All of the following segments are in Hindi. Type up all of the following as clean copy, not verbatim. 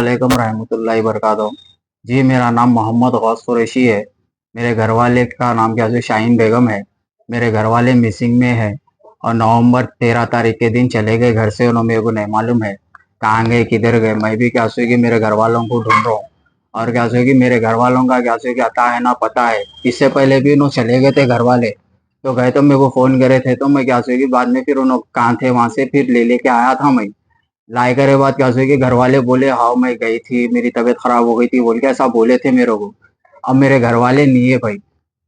वालेकुम रहमतुल्लाहि बरकातहू। जी मेरा नाम मोहम्मद गौस कुरैशी है। मेरे घर वाले का नाम क्या है शाहीन बेगम है। मेरे घर वाले मिसिंग में है और नवंबर 13 तारीख के दिन चले गए घर से। उन्होंने मेरे को नहीं मालूम है कहाँ गए किधर गए। मैं भी क्या कि मेरे घर वालों को ढूंढ रहा हूँ और क्या कि मेरे घर वालों का क्या कि आता है ना पता है। इससे पहले भी उन्होंने चले गए थे घर वाले, तो गए तो मेरे को फोन करे थे, तो मैं क्या कि बाद में फिर उन्होंने कहाँ थे वहां से फिर ले लेके आया था मैं। लाए करे बात क्या हुई कि घर वाले बोले हाँ मैं गई थी, मेरी तबीयत खराब हो गई थी बोल के ऐसा बोले थे मेरे को। अब मेरे घर वाले नहीं है भाई।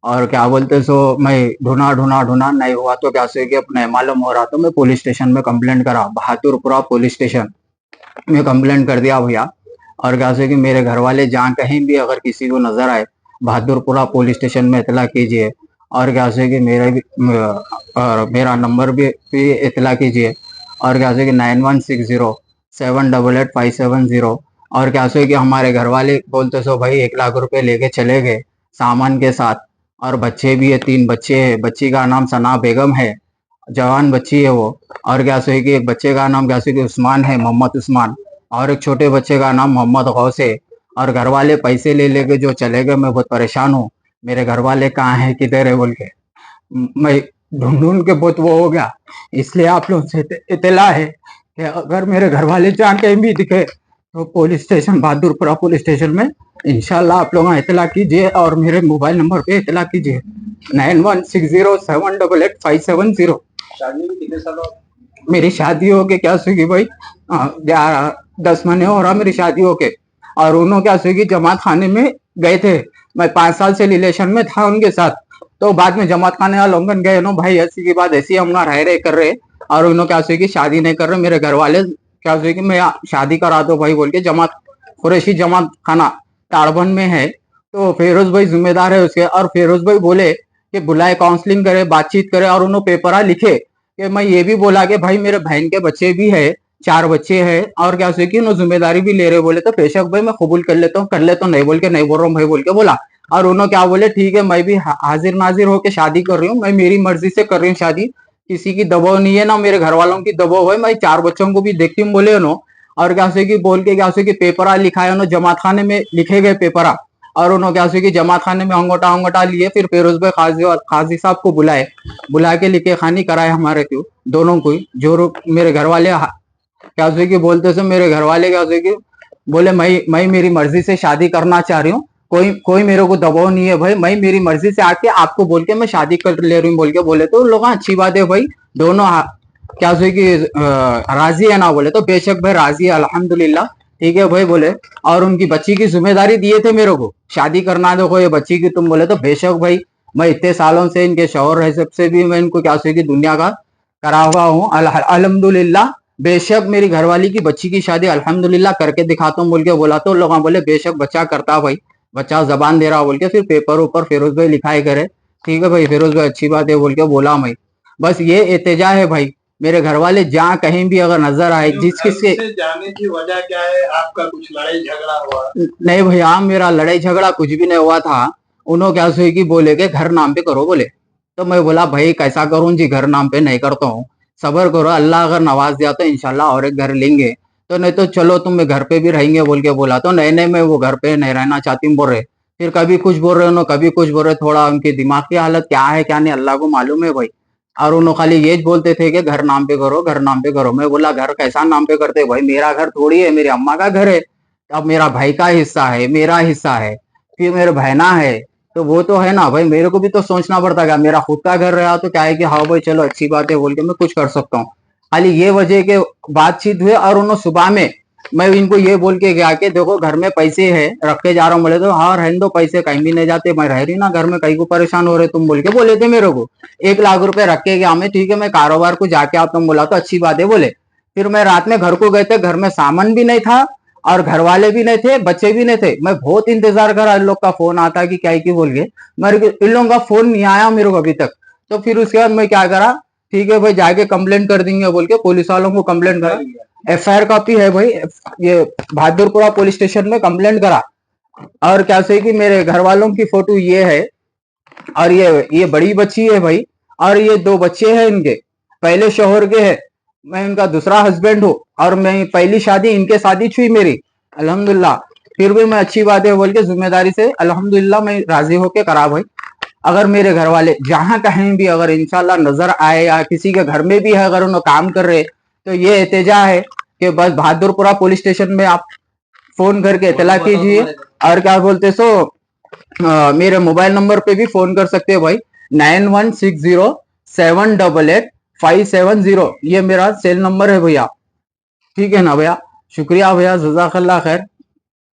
और क्या बोलते सो मैं ढूंढा ढूंढा ढूंढा नहीं हुआ, तो क्या कि अब नहीं मालूम हो रहा, तो मैं पुलिस स्टेशन में कंप्लेंट करा, बहादुरपुरा पुलिस स्टेशन में कंप्लेंट कर दिया भैया। और क्या कि मेरे घर वाले जहाँ कहीं भी अगर किसी को नजर आए बहादुरपुरा पुलिस स्टेशन में इतला कीजिए। और क्या कि मेरा भी मेरा नंबर भी इतला कीजिए। और क्या कि 9160 788 570। और क्या कि हमारे घर वाले बोलते सो भाई 1 लाख रुपए लेके चले गए सामान के साथ। और बच्चे भी है, 3 बच्चे हैं। बच्ची का नाम सना बेगम है, जवान बच्ची है वो। और क्या कि एक बच्चे का नाम क्या कि उस्मान है, मोहम्मद उस्मान। और एक छोटे बच्चे का नाम मोहम्मद गौस है। और घर वाले पैसे ले लेके जो चले गए, मैं बहुत परेशान हूँ। मेरे घर वाले कहाँ है किधर है बोल के मैं ढूंढ ढूंढ के बहुत वो हो गया। इसलिए आप लोग से इतला है कि अगर मेरे घर वाले जहाँ कहीं भी दिखे तो police station Bahadurpura police station में इंशाल्लाह आप लोग इतला कीजिए और मेरे मोबाइल नंबर पे इतला कीजिए 9160 788 570। मेरी शादी हो के क्या स्विगी भाई 10 महीने हो रहा मेरी शादी हो के। और उन्होंने क्या स्विगी जमात खाने में गए थे। मैं 5 साल से रिलेशन में था उनके साथ, तो बाद में जमात खाने वाले लोगन गए नो भाई, ऐसी की बात ऐसी हम ना रह रहे कर रहे। और उन्होंने क्या कि शादी नहीं कर रहे मेरे घर वाले, क्या कि मैं शादी करा दो भाई बोल के जमात कुरैशी जमात खाना ताड़बन में है। तो फिरोज भाई जिम्मेदार है उसके। और फिरोज भाई बोले कि बुलाए, काउंसलिंग करे, बातचीत करे और उन्होंने पेपरा लिखे कि मैं ये भी बोला कि भाई मेरे बहन के बच्चे भी है, 4 बच्चे हैं। और क्या कि उन्होंने जिम्मेदारी भी ले रहे। बोले तो बेशक भाई मैं कबूल कर लेता हूँ, कर लेता हूँ, नहीं बोल के नहीं बोल रहा हूँ भाई बोल के बोला। और उन्होंने क्या बोले ठीक है मैं भी हाजिर नाजिर होके शादी कर रही हूँ, मैं मेरी मर्जी से कर रही हूँ शादी, किसी की दबाव नहीं है ना मेरे घर वालों की दबाव है, मैं 4 बच्चों को भी देखती हूँ बोले उन्होंने। और क्या कि बोल के क्या कि पेपरा लिखाया उन्होंने, जमात खाने में लिखे गए पेपरा। और उन्होंने क्या कि जमात खाने में अंगोटा अंगोटा लिए, फिर फिरोज भाई खाजी साहब को बुलाए, बुला के लिखे खानी कराए हमारे क्यों दोनों को ही। जो मेरे घर वाले क्या कि बोलते से मेरे घर वाले क्या कि बोले मैं मेरी मर्जी से शादी करना चाह रही हूँ, कोई कोई मेरे को दबाव नहीं है भाई, मैं मेरी मर्जी से आके आपको बोल के मैं शादी कर ले रही हूँ बोल के बोले। तो लोग अच्छी बात है भाई, दोनों क्या कि राजी है ना बोले, तो बेशक भाई राजी है अल्हम्दुलिल्लाह, ठीक है भाई बोले। और उनकी बच्ची की जिम्मेदारी दिए थे मेरे को, शादी करना देखो ये बच्ची की तुम बोले, तो बेशक भाई मैं इतने सालों से इनके शौहर है सबसे भी मैं इनको क्या कि दुनिया का करा हुआ हूँ अल्हम्दुलिल्लाह। बेशक मेरी घरवाली की बच्ची की शादी अल्हम्दुलिल्लाह करके दिखाता हूँ बोल के बोला। तो लोग बोले बेशक बच्चा करता भाई, बच्चा जबान दे रहा बोल के। फिर पेपर ऊपर फिरोज भाई लिखाए करे, ठीक है भाई फिरोज भाई अच्छी बात है बोल के बोला मैं। बस ये एहतजा है भाई, मेरे घर वाले जहाँ कहीं भी अगर नजर आए जिस किसके जाने की वजह क्या है, आपका कुछ लड़ाई झगड़ा हुआ? नहीं भैया मेरा लड़ाई झगड़ा कुछ भी नहीं हुआ था। उन्होंने क्या सोई कि बोले के घर नाम पे करो बोले, तो मैं बोला भाई कैसा करूं जी, घर नाम पे नहीं करता हूँ, सबर करो, अल्लाह अगर नवाज दिया तो इंशाल्लाह और एक घर लेंगे, तो नहीं तो चलो तुम घर पे भी रहेंगे बोल के बोला। तो नहीं नहीं मैं वो घर पे नहीं रहना चाहती हूँ बोल रहे। फिर कभी कुछ बोल रहे हो कभी कुछ बोल रहे, थोड़ा उनकी दिमाग की हालत क्या है क्या नहीं अल्लाह को मालूम है भाई। और उन्होंने खाली ये बोलते थे कि घर नाम पे करो, घर नाम पे करो। मैं बोला घर कैसा नाम पे करते भाई, मेरा घर थोड़ी है, मेरी अम्मा का घर है। अब मेरा भाई का हिस्सा है, मेरा हिस्सा है, फिर मेरे बहना है, तो वो तो है ना भाई, मेरे को भी तो सोचना पड़ता है। मेरा खुद का घर रहा तो क्या है कि हाँ भाई चलो अच्छी बात है बोल के मैं कुछ कर सकता हूँ। खाली ये वजह के बातचीत हुए। और उन्होंने सुबह में मैं इनको ये बोल के गया कि देखो घर में पैसे है रख के जा रहा हूँ, बोले तो हाँ रहने दो, पैसे कहीं भी नहीं जाते, मैं रह रही ना घर में, कहीं को परेशान हो रहे तुम बोल के बोले थे मेरे को। 1 लाख रुपए रख के गया मैं, ठीक है मैं कारोबार को जाके आता हूँ बोला, तो अच्छी बात है बोले। फिर मैं रात में घर को गए थे, घर में सामान भी नहीं था और घर वाले भी नहीं थे, बच्चे भी नहीं थे। मैं बहुत इंतजार करा इन लोग का फोन आता कि क्या है कि बोल के, मेरे इन लोगों का फोन नहीं आया मेरे को अभी तक। तो फिर उसके बाद मैं क्या करा, ठीक है भाई जाके कंप्लेंट कर देंगे बोल के पुलिस वालों को कंप्लेंट करा। FIR कॉपी है भाई, ये बहादुरपुरा पुलिस स्टेशन में कंप्लेंट करा। और क्या से कि मेरे घर वालों की फोटो ये है, और ये बड़ी बच्ची है भाई, और ये 2 बच्चे हैं इनके, पहले शोहर के हैं, मैं इनका दूसरा हस्बैंड हूँ। और मैं पहली शादी इनके शादी हुई मेरी, अल्हम्दुलिल्लाह, फिर भी मैं अच्छी बात है बोल के जिम्मेदारी से अल्हम्दुलिल्लाह मैं राजी होके करा भाई। अगर मेरे घर वाले जहां कहीं भी अगर इंशाल्लाह नजर आए या किसी के घर में भी है अगर उन्हें काम कर रहे, तो ये एहतजा है कि बस बहादुरपुरा पुलिस स्टेशन में आप फोन करके इतला कीजिए। और क्या बोलते सो मेरे मोबाइल नंबर पे भी फोन कर सकते हो भाई, 9160 788 570, ये मेरा सेल नंबर है भैया। ठीक है ना भैया, शुक्रिया भैया, जज़ाकल्लाह खैर।